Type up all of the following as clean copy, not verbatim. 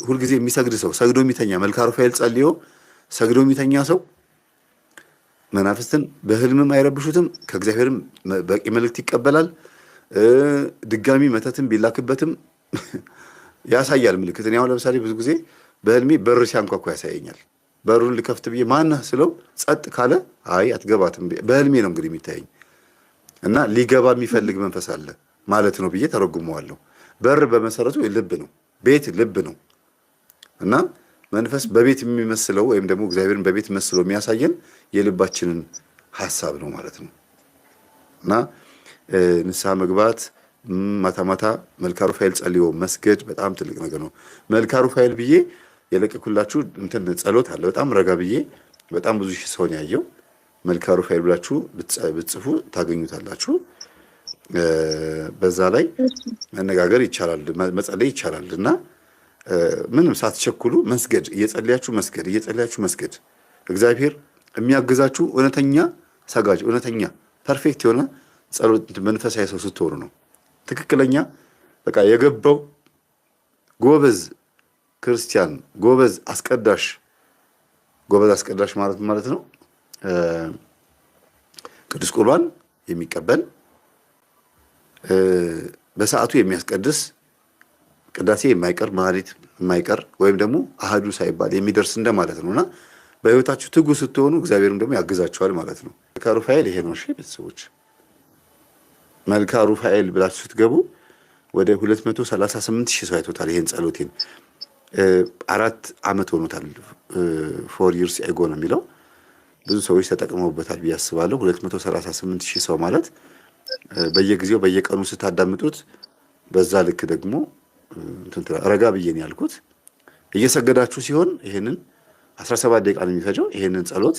ሁልጊዜ የሚሰግድ ሰው ሰግዶ የሚተኛ መልክአ ሩፋኤል ጸልዮ ሰግዶ የሚተኛ ሰው መናፍስትን በህልምም አይረብሹትም፣ ከእግዚአብሔርም በቂ መልእክት ይቀበላል። ድጋሚ መተትም ቢላክበትም ያሳያል ምልክት። እኔ አሁን ለምሳሌ ብዙ ጊዜ በህልሜ በር ሲያንኳኳ ያሳየኛል። በሩን ልከፍት ብዬ ማነህ ስለው ጸጥ ካለ አይ አትገባትም፣ በህልሜ ነው እንግዲህ የሚታየኝ እና ሊገባ የሚፈልግ መንፈስ አለ ማለት ነው ብዬ ተረጉመዋለሁ። በር በመሰረቱ ልብ ነው፣ ቤት ልብ ነው እና መንፈስ በቤት የሚመስለው ወይም ደግሞ እግዚአብሔርን በቤት መስሎ የሚያሳየን የልባችንን ሐሳብ ነው ማለት ነው እና ንስሐ መግባት ማታ ማታ መልክአ ሩፋኤል ጸልዮ መስገድ በጣም ትልቅ ነገር ነው። መልክአ ሩፋኤል ብዬ የለቀኩላችሁ እንትን ጸሎት አለ። በጣም ረጋ ብዬ በጣም ብዙ ሺህ ሰውን ያየው መልክአ ሩፋኤል ብላችሁ ብትጽፉ ታገኙታላችሁ። በዛ ላይ መነጋገር ይቻላል፣ መጸለይ ይቻላል እና ምንም ሳትቸኩሉ መስገድ፣ እየጸለያችሁ መስገድ። እግዚአብሔር የሚያግዛችሁ እውነተኛ ሰጋጅ፣ እውነተኛ ፐርፌክት የሆነ ጸሎት መንፈሳዊ ሰው ስትሆኑ ነው። ትክክለኛ በቃ የገባው ጎበዝ ክርስቲያን፣ ጎበዝ አስቀዳሽ ማለት ነው። ቅዱስ ቁርባን የሚቀበል በሰዓቱ የሚያስቀድስ ቅዳሴ የማይቀር ማህሌት የማይቀር ወይም ደግሞ አህዱ ሳይባል የሚደርስ እንደማለት ነውና በህይወታችሁ ትጉ ስትሆኑ እግዚአብሔርም ደግሞ ያግዛችኋል ማለት ነው። መልክአ ሩፋኤል ይሄ ነው። እሺ ቤተሰቦች መልክአ ሩፋኤል ብላችሁ ስትገቡ ወደ 238,000 ሰው አይቶታል ይሄን ጸሎቴን። 4 ዓመት ሆኖታል። 4 years ago ነው የሚለው። ብዙ ሰዎች ተጠቅመውበታል ብዬ አስባለሁ። 238,000 ሰው ማለት በየጊዜው በየቀኑ ስታዳምጡት በዛ ልክ ደግሞ ረጋ ብዬ ነው ያልኩት። እየሰገዳችሁ ሲሆን ይሄንን 17 ደቂቃ ነው የሚፈጀው። ይሄንን ጸሎት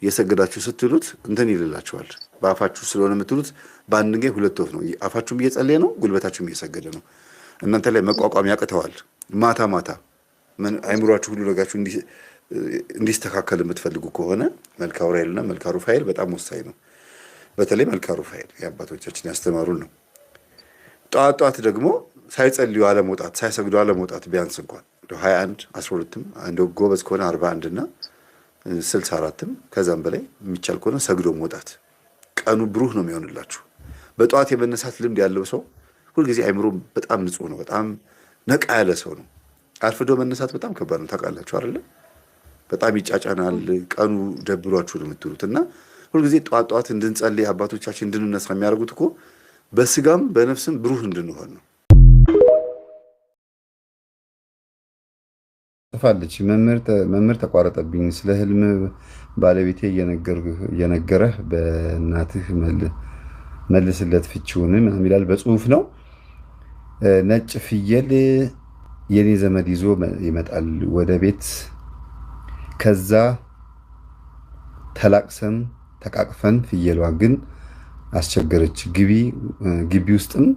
እየሰገዳችሁ ስትሉት እንትን ይልላችኋል። በአፋችሁ ስለሆነ የምትሉት በአንድ ጊዜ 2 ወፍ ነው። አፋችሁም እየጸለየ ነው፣ ጉልበታችሁም እየሰገደ ነው። እናንተ ላይ መቋቋም ያቅተዋል። ማታ ማታ አይምሯችሁ ሁሉ ነጋችሁ እንዲስተካከል የምትፈልጉ ከሆነ መልክአ ኡራኤልና መልክአ ሩፋኤል በጣም ወሳኝ ነው። በተለይ መልክአ ሩፋኤል የአባቶቻችን ያስተማሩን ነው። ጠዋት ደግሞ ሳይጸልዩ አለመውጣት፣ ሳይሰግዱ አለመውጣት ቢያንስ እንኳን 21 12ም እንደው ጎበዝ ከሆነ 41 እና 64ም ከዛም በላይ የሚቻል ከሆነ ሰግዶ መውጣት ቀኑ ብሩህ ነው የሚሆንላችሁ። በጠዋት የመነሳት ልምድ ያለው ሰው ሁልጊዜ አይምሮ በጣም ንጹህ ነው፣ በጣም ነቃ ያለ ሰው ነው። አርፍዶ መነሳት በጣም ከባድ ነው ታውቃላችሁ አይደለ? በጣም ይጫጫናል፣ ቀኑ ደብሯችሁ ነው የምትሉት እና ሁልጊዜ ጠዋት እንድንጸልይ አባቶቻችን እንድንነሳ የሚያደርጉት እኮ በስጋም በነፍስም ብሩህ እንድንሆን ነው። ጽፋለች። መምህር ተቋረጠብኝ። ስለ ህልም ባለቤቴ እየነገረህ በእናትህ መልስለት ፍቺውን ይላል። በጽሁፍ ነው። ነጭ ፍየል የኔ ዘመድ ይዞ ይመጣል ወደ ቤት። ከዛ ተላቅሰን ተቃቅፈን ፍየሏ ግን አስቸገረች። ግቢ ውስጥም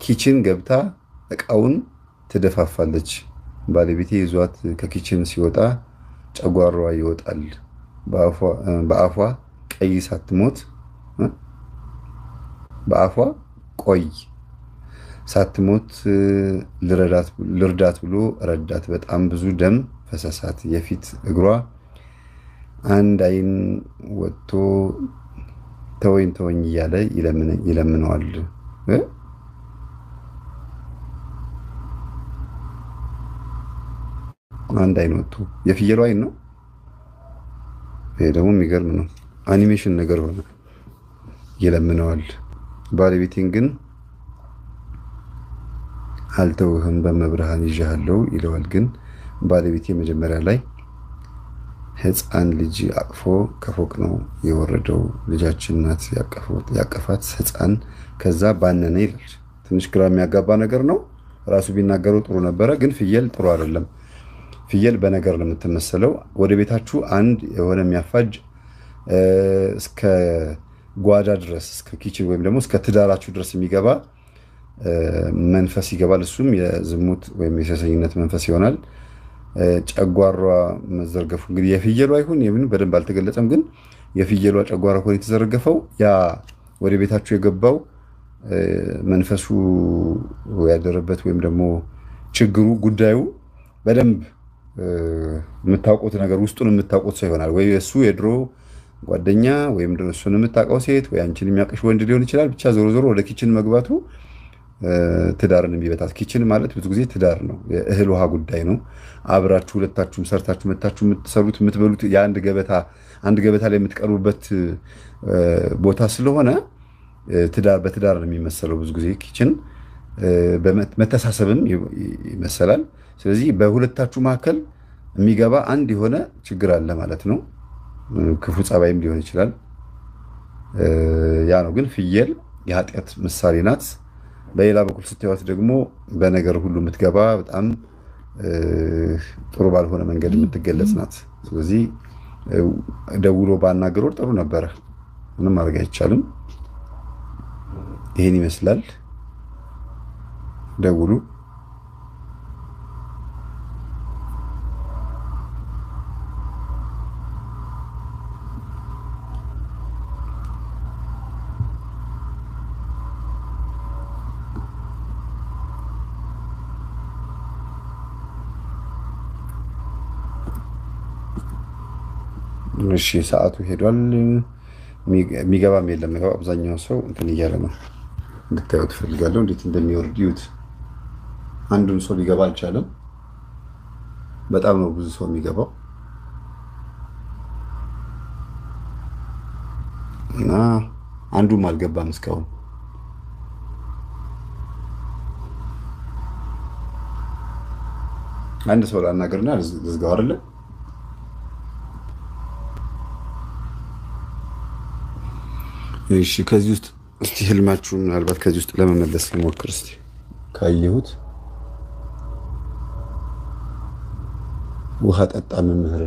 ኪችን ገብታ እቃውን ትደፋፋለች። ባለቤቴ ይዟት ከኪችን ሲወጣ ጨጓራዋ ይወጣል። በአፏ ቀይ ሳትሞት በአፏ ቆይ ሳትሞት ልርዳት ብሎ ረዳት። በጣም ብዙ ደም ፈሰሳት። የፊት እግሯ አንድ አይን ወጥቶ ተወኝ እያለ ይለምነዋል። አንድ አይን ወጥቶ የፍየሉ አይን ነው። ይሄ ደግሞ የሚገርም ነው። አኒሜሽን ነገር ሆነ። ይለምነዋል። ባለቤቴን ግን አልተውህም በመብርሃን ይዣለሁ ይለዋል። ግን ባለቤቴ መጀመሪያ ላይ ህፃን ልጅ አቅፎ ከፎቅ ነው የወረደው። ልጃችን ናት ያቀፋት ህፃን። ከዛ ባነነ ይላል። ትንሽ ግራ የሚያጋባ ነገር ነው። ራሱ ቢናገረው ጥሩ ነበረ። ግን ፍየል ጥሩ አይደለም። ፍየል በነገር ነው የምትመሰለው። ወደ ቤታችሁ አንድ የሆነ የሚያፋጅ እስከ ጓዳ ድረስ እስከ ኪችን ወይም ደግሞ እስከ ትዳራችሁ ድረስ የሚገባ መንፈስ ይገባል። እሱም የዝሙት ወይም የሴሰኝነት መንፈስ ይሆናል። ጨጓሯ መዘርገፉ እንግዲህ የፍየሏ ይሁን የምኑ በደንብ አልተገለጸም። ግን የፍየሏ ጨጓራ ሆነ የተዘረገፈው ያ ወደ ቤታችሁ የገባው መንፈሱ ያደረበት ወይም ደግሞ ችግሩ ጉዳዩ በደንብ የምታውቁት ነገር ውስጡን የምታውቁት ሰው ይሆናል። ወይ እሱ የድሮ ጓደኛ ወይም እሱን የምታውቀው ሴት ወይ አንቺን የሚያውቅሽ ወንድ ሊሆን ይችላል። ብቻ ዞሮ ዞሮ ወደ ኪችን መግባቱ ትዳርን የሚበታት። ኪችን ማለት ብዙ ጊዜ ትዳር ነው፣ የእህል ውሃ ጉዳይ ነው። አብራችሁ ሁለታችሁም ሰርታችሁ መታችሁ የምትሰሩት የምትበሉት አንድ ገበታ ላይ የምትቀርቡበት ቦታ ስለሆነ በትዳር ነው የሚመሰለው ብዙ ጊዜ ኪችን። መተሳሰብም ይመሰላል። ስለዚህ በሁለታችሁ መካከል የሚገባ አንድ የሆነ ችግር አለ ማለት ነው። ክፉ ጸባይም ሊሆን ይችላል። ያ ነው። ግን ፍየል የኃጢአት ምሳሌ ናት። በሌላ በኩል ስታዩት ደግሞ በነገር ሁሉ የምትገባ በጣም ጥሩ ባልሆነ መንገድ የምትገለጽ ናት። ስለዚህ ደውሎ ባናገሮር ጥሩ ነበረ። ምንም ማድረግ አይቻልም። ይህን ይመስላል። ደውሉ። እሺ ሰዓቱ ሄዷል። የሚገባም የለም። አብዛኛው ሰው እንትን እያለ ነው። እንድታዩት ፈልጋለሁ እንዴት እንደሚወርድ ይዩት። አንዱን ሰው ሊገባ አልቻለም። በጣም ነው ብዙ ሰው የሚገባው እና አንዱም አልገባም እስካሁን። አንድ ሰው ላናገርና ልዝጋው አይደለ? እሺ ከዚህ ውስጥ እስቲ ህልማችሁን ምናልባት ከዚህ ውስጥ ለመመለስ ልሞክር። እስቲ ካየሁት ውሃ ጠጣ መምህር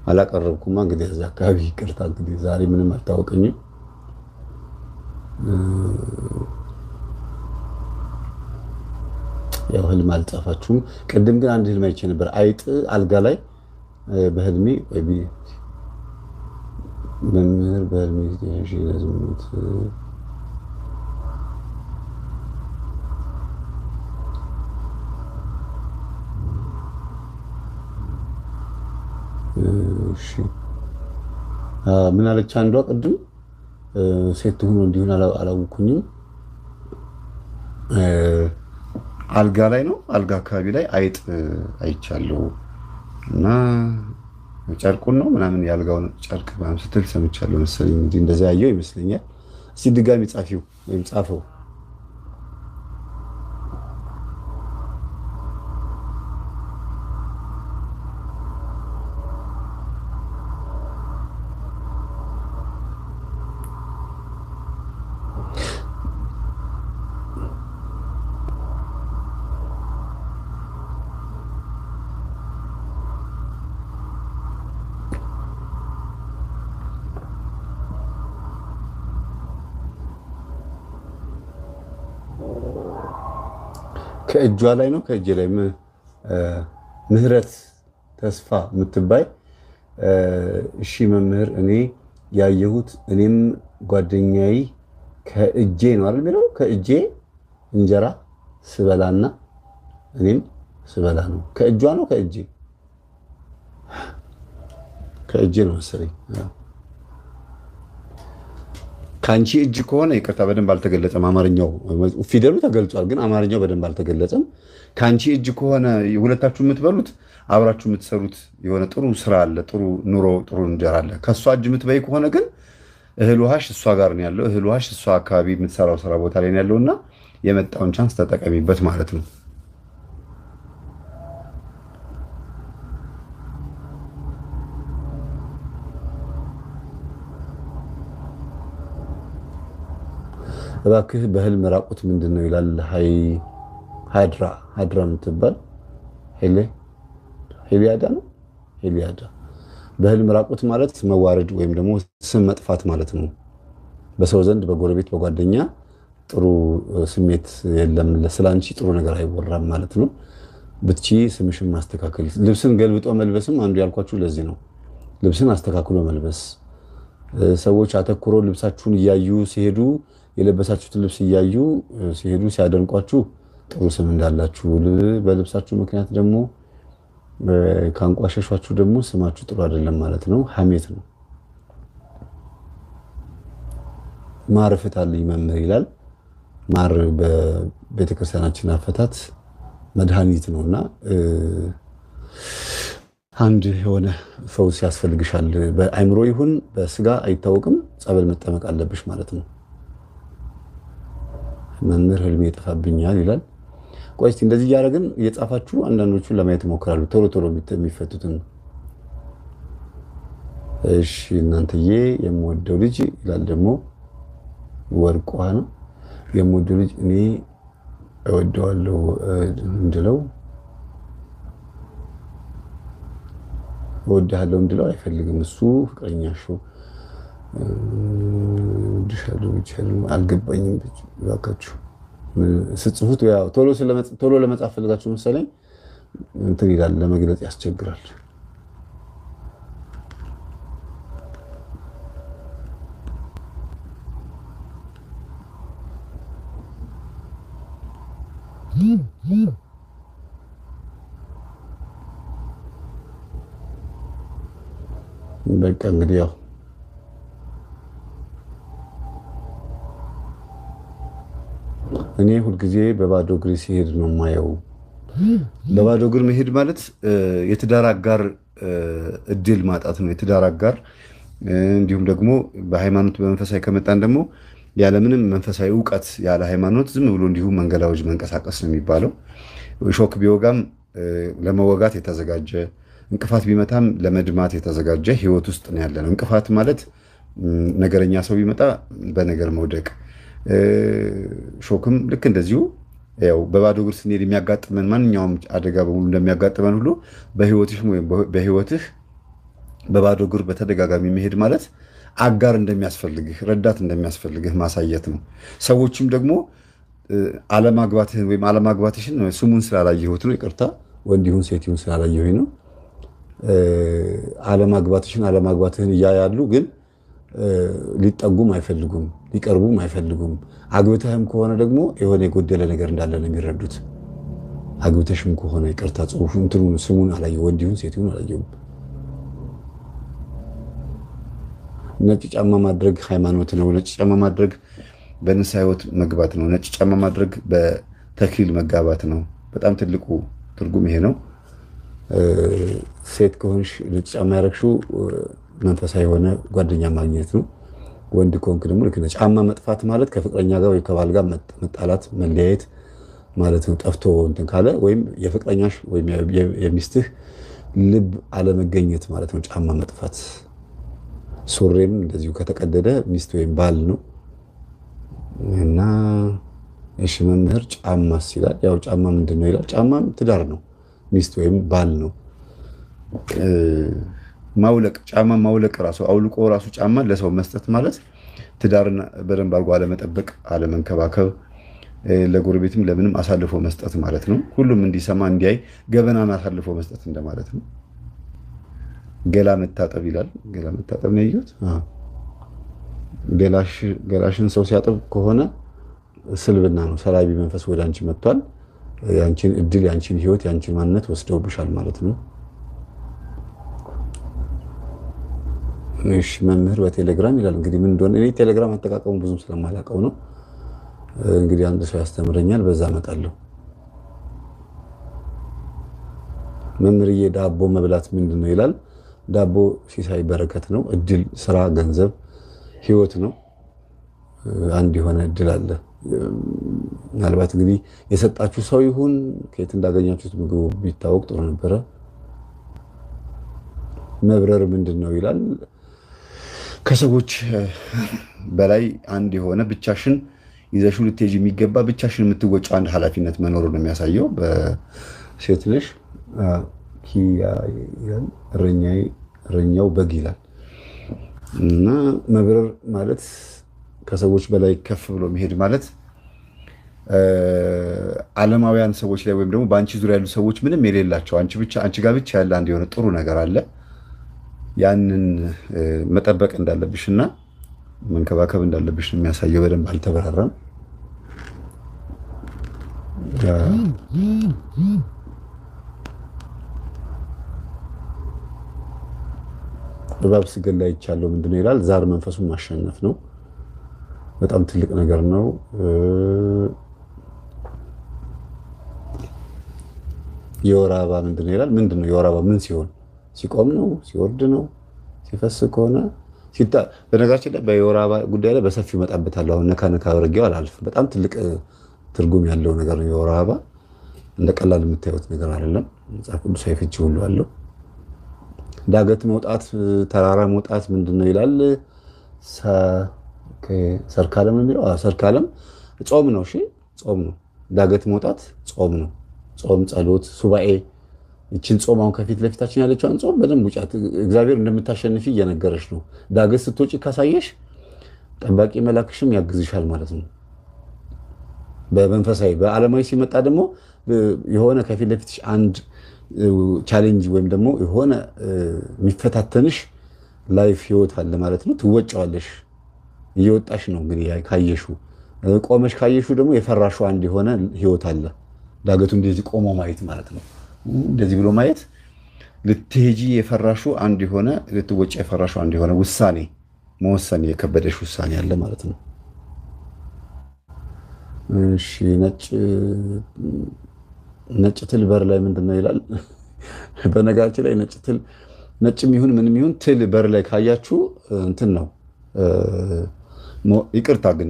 አላቀረብኩማ። እንግዲህ እዛ አካባቢ ይቅርታ። እንግዲህ ዛሬ ምንም አልታወቀኝም። ያው ህልም አልጻፋችሁም። ቅድም ግን አንድ ህልም አይቼ ነበር። አይጥ አልጋ ላይ በህልሜ መምህር በህልሜ ለዝሙት ምን አለች አንዷ ቅድም? ሴት ሆኖ እንዲሆን አላወኩኝም። አልጋ ላይ ነው፣ አልጋ አካባቢ ላይ አይጥ አይቻለሁ እና ጨርቁን ነው ምናምን የአልጋውን ጨርቅ ምናምን ስትል ሰምቻለሁ መሰለኝ። እንግዲህ እንደዛ ያየው ይመስለኛል። እስቲ ድጋሚ ጻፊው ወይም ጻፈው። ከእጇ ላይ ነው ከእጄ ላይ ምህረት ተስፋ የምትባይ እሺ መምህር እኔ ያየሁት እኔም ጓደኛዬ ከእጄ ነው አይደል የሚለው ከእጄ እንጀራ ስበላና እኔም ስበላ ነው። ከእጇ ነው ከእጄ ነው መሰለኝ። ከአንቺ እጅ ከሆነ ይቅርታ በደንብ አልተገለጸም። አማርኛው ፊደሉ ተገልጿል፣ ግን አማርኛው በደንብ አልተገለጸም። ከአንቺ እጅ ከሆነ ሁለታችሁ የምትበሉት አብራችሁ የምትሰሩት የሆነ ጥሩ ስራ አለ፣ ጥሩ ኑሮ፣ ጥሩ እንጀራ አለ። ከእሷ እጅ የምትበይ ከሆነ ግን እህል ውሃሽ እሷ ጋር ነው ያለው። እህል ውሃሽ እሷ አካባቢ የምትሰራው ስራ ቦታ ላይ ነው ያለውና የመጣውን ቻንስ ተጠቀሚበት ማለት ነው። እባክህ በህልም ራቁት ምንድን ነው ይላል። ሃድራ የምትባል ሄሊያዳ ነው። ሄሊያዳ በህልም ራቁት ማለት መዋረድ ወይም ደግሞ ስም መጥፋት ማለት ነው። በሰው ዘንድ በጎረቤት በጓደኛ ጥሩ ስሜት የለም፣ ስለአንቺ ጥሩ ነገር አይወራም ማለት ነው። ብትቺ ስምሽን ማስተካከል፣ ልብስን ገልብጦ መልበስም አንዱ ያልኳችሁ ለዚህ ነው። ልብስን አስተካክሎ መልበስ፣ ሰዎች አተኩሮ ልብሳችሁን እያዩ ሲሄዱ የለበሳችሁትን ልብስ እያዩ ሲሄዱ ሲያደንቋችሁ ጥሩ ስም እንዳላችሁ፣ በልብሳችሁ ምክንያት ደግሞ ካንቋሸሿችሁ ደግሞ ስማችሁ ጥሩ አይደለም ማለት ነው። ሐሜት ነው። ማር ፍታልኝ መምህር ይላል። ማር በቤተክርስቲያናችን አፈታት መድኃኒት ነውና አንድ የሆነ ፈውስ ያስፈልግሻል። በአይምሮ ይሁን በስጋ አይታወቅም። ጸበል መጠመቅ አለብሽ ማለት ነው። መምህር ህልሜ ይጠፋብኛል ይላል። ቆይ እስቲ እንደዚህ እያደረግን እየጻፋችሁ አንዳንዶቹን ለማየት እሞክራለሁ። ቶሎ ቶሎ የሚፈቱትን። እሺ እናንተዬ የምወደው ልጅ ይላል ደግሞ ወርቋ ነው። የምወደው ልጅ እኔ እወደዋለሁ እንድለው እወድሃለሁ እንድለው አይፈልግም። እሱ ፍቅረኛሽ አልገባኝም። እባካችሁ ስትጽፉት ቶሎ ለመጻፍ ፈልጋችሁ መሰለኝ እንትን ይላል፣ ለመግለጽ ያስቸግራል። በቃ እንግዲህ ያው እኔ ሁልጊዜ በባዶ እግር ሲሄድ ነው የማየው። በባዶ እግር መሄድ ማለት የትዳር አጋር እድል ማጣት ነው። የትዳር አጋር እንዲሁም ደግሞ በሃይማኖት በመንፈሳዊ ከመጣን ደግሞ ያለምንም መንፈሳዊ እውቀት ያለ ሃይማኖት ዝም ብሎ እንዲሁ መንገላዎች መንቀሳቀስ ነው የሚባለው። ሾክ ቢወጋም ለመወጋት የተዘጋጀ እንቅፋት ቢመታም ለመድማት የተዘጋጀ ህይወት ውስጥ ነው ያለ ነው። እንቅፋት ማለት ነገረኛ ሰው ቢመጣ በነገር መውደቅ፣ ሾክም ልክ እንደዚሁ ያው በባዶ እግር ስንሄድ የሚያጋጥመን ማንኛውም አደጋ በሙሉ እንደሚያጋጥመን ሁሉ በህይወትህ በባዶ እግር በተደጋጋሚ መሄድ ማለት አጋር እንደሚያስፈልግህ ረዳት እንደሚያስፈልግህ ማሳየት ነው። ሰዎችም ደግሞ አለማግባትህን ወይም አለማግባትሽን ስሙን ስላላየሁት ነው፣ ይቅርታ ወንድ ይሁን ሴት ይሁን ስላላየሁኝ ነው። አለማግባትህን እያያሉ ግን ሊጠጉም አይፈልጉም፣ ሊቀርቡም አይፈልጉም። አግብተህም ከሆነ ደግሞ የሆነ የጎደለ ነገር እንዳለ ነው የሚረዱት። አግብተሽም ከሆነ ይቅርታ ጽሁፉ እንትኑን ስሙን አላየሁም፣ ወንድ ይሁን ሴት ይሁን አላየሁም። ነጭ ጫማ ማድረግ ሃይማኖት ነው። ነጭ ጫማ ማድረግ በንስሐ ህይወት መግባት ነው። ነጭ ጫማ ማድረግ በተክሊል መጋባት ነው። በጣም ትልቁ ትርጉም ይሄ ነው። ሴት ከሆንሽ ነጭ ጫማ ያረግሽው መንፈሳዊ የሆነ ጓደኛ ማግኘት ነው። ወንድ ከሆንክ ደግሞ ልክ ነህ። ጫማ መጥፋት ማለት ከፍቅረኛ ጋር ወይ ከባል ጋር መጣላት መለያየት ማለት ነው። ጠፍቶ እንትን ካለ ወይም የፍቅረኛሽ ወይም የሚስትህ ልብ አለመገኘት ማለት ነው ጫማ መጥፋት። ሱሬም እንደዚሁ ከተቀደደ ሚስት ወይም ባል ነው። እና እሺ መምህር ጫማስ ይላል። ያው ጫማ ምንድን ነው ይላል። ጫማም ትዳር ነው፣ ሚስት ወይም ባል ነው። ማውለቅ ጫማ ማውለቅ ራሱ አውልቆ ራሱ ጫማ ለሰው መስጠት ማለት ትዳርን በደንብ አድርጎ አለመጠበቅ፣ አለመንከባከብ፣ ለጎረቤትም ለምንም አሳልፎ መስጠት ማለት ነው። ሁሉም እንዲሰማ እንዲያይ ገበናን አሳልፎ መስጠት እንደማለት ነው። ገላ መታጠብ ይላል። ገላ መታጠብ ነው ያየሁት። ገላሽን ሰው ሲያጥብ ከሆነ ስልብና ነው። ሰላቢ መንፈስ ወደ አንቺ መጥቷል። ያንቺን እድል፣ ያንቺን ህይወት፣ ያንቺን ማንነት ወስደውብሻል ማለት ነው። እሺ መምህር በቴሌግራም ይላል። እንግዲህ ምን እንደሆነ እኔ ቴሌግራም አጠቃቀሙ ብዙም ስለማላውቀው ነው። እንግዲህ አንድ ሰው ያስተምረኛል፣ በዛ እመጣለሁ። መምህርዬ ዳቦ መብላት ምንድን ነው ይላል። ዳቦ ሲሳይ በረከት ነው። እድል፣ ስራ፣ ገንዘብ፣ ህይወት ነው። አንድ የሆነ እድል አለ። ምናልባት እንግዲህ የሰጣችሁ ሰው ይሁን ከየት እንዳገኛችሁት ምግቡ ቢታወቅ ጥሩ ነበረ። መብረር ምንድን ነው ይላል። ከሰዎች በላይ አንድ የሆነ ብቻሽን ይዘሽው ልትሄጂ የሚገባ ብቻሽን የምትወጪው አንድ ኃላፊነት መኖሩ ነው የሚያሳየው። በሴት ነሽ እረኛው በግ ይላል እና መብረር ማለት ከሰዎች በላይ ከፍ ብሎ መሄድ ማለት ዓለማውያን ሰዎች ላይ ወይም ደግሞ በአንቺ ዙሪያ ያሉ ሰዎች ምንም የሌላቸው አንቺ ጋር ብቻ ያለ አንድ የሆነ ጥሩ ነገር አለ። ያንን መጠበቅ እንዳለብሽና መንከባከብ እንዳለብሽ ነው የሚያሳየው። በደንብ አልተበራራም። እባብ ስገላ ይቻለው ምንድነው ይላል? ዛር መንፈሱን ማሸነፍ ነው። በጣም ትልቅ ነገር ነው። የወር አበባ ምንድነው ይላል? ምንድነው የወር አበባ? ምን ሲሆን? ሲቆም ነው? ሲወርድ ነው? ሲፈስ ከሆነ በነገራችን ላይ በየወር አበባ ጉዳይ ላይ በሰፊው እመጣበታለሁ። አሁን ነካ ነካ አድርጌው አላልፍም። በጣም ትልቅ ትርጉም ያለው ነገር ነው የወር አበባ። እንደ ቀላል የምታዩት ነገር አይደለም። መጽሐፍ ቅዱሳዊ ፍቺ ሁሉ አለው። ዳገት መውጣት፣ ተራራ መውጣት ምንድነው ይላል? ሰርካለም ነው የሚለው። ሰርካለም ጾም ነው። እሺ ጾም ነው። ዳገት መውጣት ጾም ነው። ጾም፣ ጸሎት፣ ሱባኤ። ይችን ጾም አሁን ከፊት ለፊታችን ያለችውን ጾም በደንብ ውጫት። እግዚአብሔር እንደምታሸንፊ እየነገረች ነው። ዳገት ስትወጪ ካሳየሽ ጠባቂ መላክሽም ያግዝሻል ማለት ነው። በመንፈሳዊ በዓለማዊ ሲመጣ ደግሞ የሆነ ከፊት ለፊትሽ አንድ ቻሌንጅ ወይም ደግሞ የሆነ የሚፈታተንሽ ላይፍ ህይወት አለ ማለት ነው። ትወጫዋለሽ። እየወጣሽ ነው እንግዲህ ካየሹ። ቆመሽ ካየሹ ደግሞ የፈራሹ አንድ የሆነ ህይወት አለ። ዳገቱ እንደዚህ ቆሞ ማየት ማለት ነው። እንደዚህ ብሎ ማየት ልትሄጂ የፈራሹ አንድ የሆነ ልትወጪ የፈራሹ አንድ የሆነ ውሳኔ መወሰን የከበደሽ ውሳኔ አለ ማለት ነው። እሺ ነጭ ትል በር ላይ ምንድነው ይላል? በነገራችን ላይ ነጭም ይሁን ምንም ይሁን ትል በር ላይ ካያችሁ እንትን ነው። ይቅርታ ግን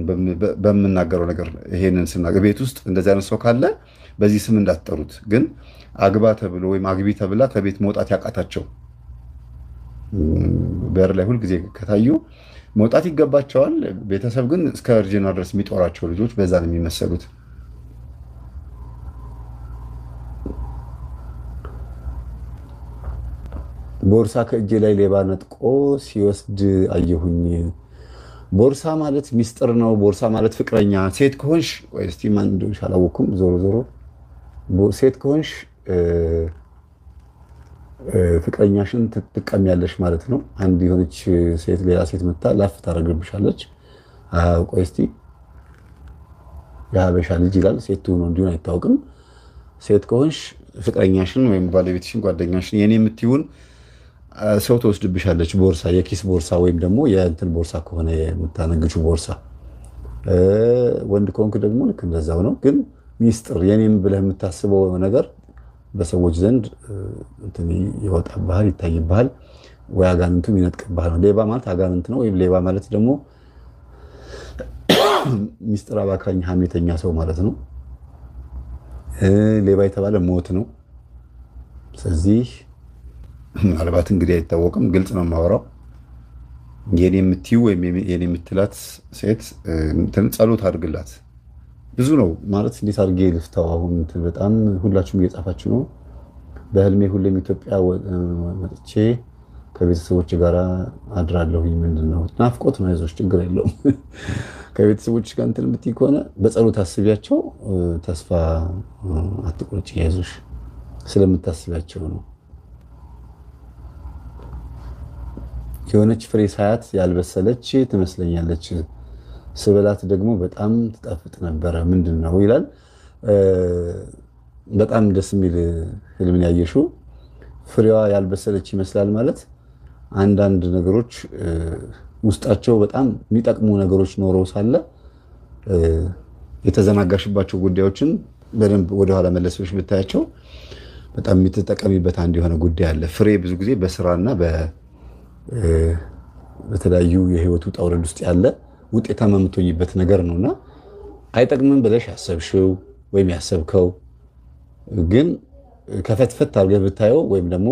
በምናገረው ነገር ይሄንን ስናገር ቤት ውስጥ እንደዚህ አይነት ሰው ካለ በዚህ ስም እንዳትጠሩት። ግን አግባ ተብሎ ወይም አግቢ ተብላ ከቤት መውጣት ያቃታቸው በር ላይ ሁልጊዜ ከታዩ መውጣት ይገባቸዋል። ቤተሰብ ግን እስከ እርጅና ድረስ የሚጦራቸው ልጆች በዛ ነው የሚመሰሉት። ቦርሳ ከእጄ ላይ ሌባ ነጥቆ ሲወስድ አየሁኝ። ቦርሳ ማለት ሚስጥር ነው። ቦርሳ ማለት ፍቅረኛ። ሴት ከሆንሽ ወይ እስቲ ማን እንደሆንሽ አላወኩም። ዞሮ ዞሮ ሴት ከሆንሽ ፍቅረኛሽን ትጠቀሚያለሽ ማለት ነው። አንድ የሆነች ሴት ሌላ ሴት መታ ላፍ ታደርግብሻለች። ቆይ እስቲ የሀበሻ ልጅ ይላል። ሴት ሆኖ እንዲሆን አይታወቅም። ሴት ከሆንሽ ፍቅረኛሽን ወይም ባለቤትሽን፣ ጓደኛሽን የኔ የምትይውን ሰው ትወስድብሻለች። ቦርሳ፣ የኪስ ቦርሳ ወይም ደግሞ የእንትን ቦርሳ ከሆነ የምታነግቹ ቦርሳ። ወንድ ከሆንክ ደግሞ ልክ እንደዛው ነው። ግን ሚስጥር የኔም ብለህ የምታስበው ነገር በሰዎች ዘንድ እንትን ይወጣብሃል፣ ይታይብሃል፣ ወይ አጋንንቱም ይነጥቅብሃል። ሌባ ማለት አጋንንት ነው። ወይም ሌባ ማለት ደግሞ ሚስጥር አባካኝ፣ ሐሜተኛ ሰው ማለት ነው። ሌባ የተባለ ሞት ነው። ስለዚህ ምናልባት እንግዲህ አይታወቅም፣ ግልጽ ነው የማወራው። የኔ የምትዩ ወይም የኔ የምትላት ሴት ጸሎት አድርግላት። ብዙ ነው ማለት እንዴት አድርጌ ልፍታው? አሁን በጣም ሁላችሁም እየጻፋችሁ ነው። በህልሜ ሁሌም ኢትዮጵያ መጥቼ ከቤተሰቦች ጋር አድራለሁ። ምንድን ነው ናፍቆት ነው። አይዞሽ ችግር የለውም። ከቤተሰቦች ጋር እንትን የምትይ ከሆነ በጸሎት አስቢያቸው። ተስፋ አትቆርጪ። አይዞሽ ስለምታስቢያቸው ነው። የሆነች ፍሬ ሳያት ያልበሰለች ትመስለኛለች፣ ስበላት ደግሞ በጣም ትጣፍጥ ነበረ። ምንድን ነው ይላል። በጣም ደስ የሚል ህልምን ያየሽው። ፍሬዋ ያልበሰለች ይመስላል ማለት አንዳንድ ነገሮች ውስጣቸው በጣም የሚጠቅሙ ነገሮች ኖረው ሳለ የተዘናጋሽባቸው ጉዳዮችን በደንብ ወደኋላ መለስ ብለሽ ብታያቸው በጣም የምትጠቀሚበት አንድ የሆነ ጉዳይ አለ። ፍሬ ብዙ ጊዜ በስራና በተለያዩ የህይወት ውጣ ውረድ ውስጥ ያለ ውጤታማ የምትሆኝበት ነገር ነውና አይጠቅምም ብለሽ ያሰብሽው ወይም ያሰብከው ግን ከፈትፈት አድርገህ ብታየው ወይም ደግሞ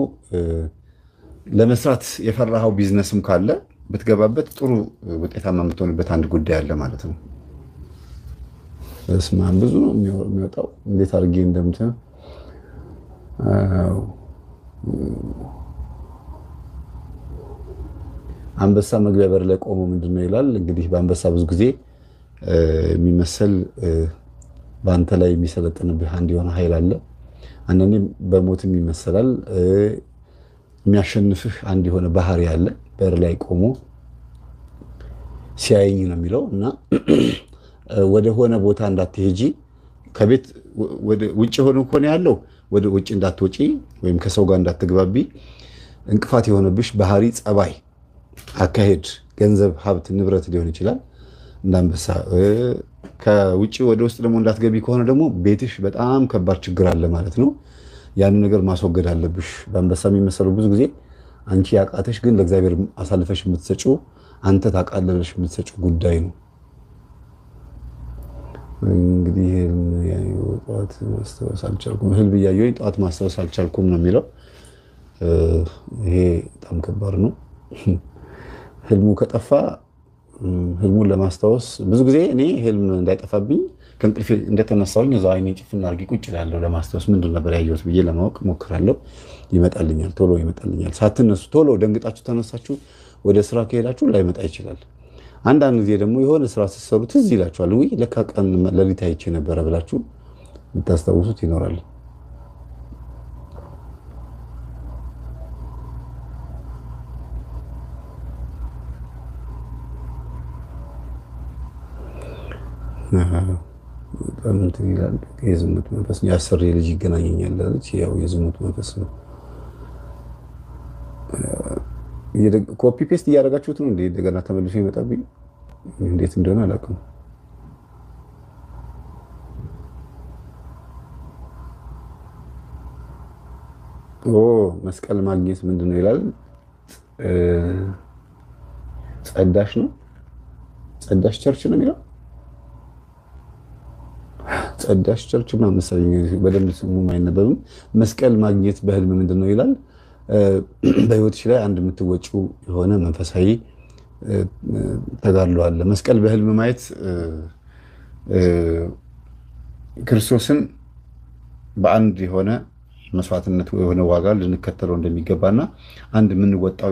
ለመስራት የፈራኸው ቢዝነስም ካለ ብትገባበት ጥሩ ውጤታማ የምትሆንበት አንድ ጉዳይ አለ ማለት ነው። እስማን ብዙ ነው የሚወጣው። እንዴት አድርጌ እንደምትሆን አንበሳ መግቢያ በር ላይ ቆሞ ምንድነው ይላል። እንግዲህ በአንበሳ ብዙ ጊዜ የሚመሰል በአንተ ላይ የሚሰለጥንብህ አንድ የሆነ ኃይል አለ። አንዳንዴ በሞትም ይመሰላል። የሚያሸንፍህ አንድ የሆነ ባህሪ አለ። በር ላይ ቆሞ ሲያየኝ ነው የሚለው እና ወደ ሆነ ቦታ እንዳትሄጂ ከቤት ውጭ ሆነ ከሆነ ያለው ወደ ውጭ እንዳትወጪ ወይም ከሰው ጋር እንዳትግባቢ እንቅፋት የሆነብሽ ባህሪ ጸባይ አካሄድ ገንዘብ፣ ሀብት፣ ንብረት ሊሆን ይችላል እንዳንበሳ። ከውጭ ወደ ውስጥ ደግሞ እንዳትገቢ ከሆነ ደግሞ ቤትሽ በጣም ከባድ ችግር አለ ማለት ነው። ያንን ነገር ማስወገድ አለብሽ። በአንበሳ የሚመሰለው ብዙ ጊዜ አንቺ ያቃተሽ ግን ለእግዚአብሔር አሳልፈሽ የምትሰጪው አንተ ታቃለለሽ የምትሰጪው ጉዳይ ነው። እንግዲህ ጠዋት ማስታወስ አልቻልኩም፣ ህልም እያየሁኝ ጠዋት ማስታወስ አልቻልኩም ነው የሚለው። ይሄ በጣም ከባድ ነው። ህልሙ ከጠፋ ህልሙን ለማስታወስ ብዙ ጊዜ እኔ ህልም እንዳይጠፋብኝ ከእንቅልፌ እንደተነሳሁኝ እዛው አይኔ ጭፍን አድርጌ ቁጭ እላለሁ። ለማስታወስ ምንድን ነበር ያየሁት ብዬ ለማወቅ ሞክራለሁ። ይመጣልኛል፣ ቶሎ ይመጣልኛል። ሳትነሱ ቶሎ ደንግጣችሁ ተነሳችሁ ወደ ስራ ከሄዳችሁ ላይመጣ ይችላል። አንዳንድ ጊዜ ደግሞ የሆነ ስራ ስትሰሩ ትዝ ይላችኋል። ውይ ለካ ቀን ሌሊት አይቼ ነበረ ብላችሁ የምታስታውሱት ይኖራል። በጣም እንትን ይላል። የዝሙት መንፈስ የአሰሪ ልጅ ይገናኘኛል አለች። ያው የዝሙት መንፈስ ነው። ኮፒ ፔስት እያደረጋችሁት ነው እንዴ? እንደገና ተመልሶ ይመጣብኝ እንዴት እንደሆነ አላውቅም። መስቀል ማግኘት ምንድን ነው ይላል። ጸዳሽ ነው፣ ጸዳሽ ቸርች ነው የሚለው። ጸዳሽ ቸርች ምናምን መሰለኝ፣ በደንብ ስሙ አይነበብም። መስቀል ማግኘት በህልም ምንድን ነው ይላል። በህይወትሽ ላይ አንድ የምትወጪው የሆነ መንፈሳዊ ተጋድሎ አለ። መስቀል በህልም ማየት ክርስቶስን በአንድ የሆነ መስዋዕትነት የሆነ ዋጋ ልንከተለው እንደሚገባና አንድ የምንወጣው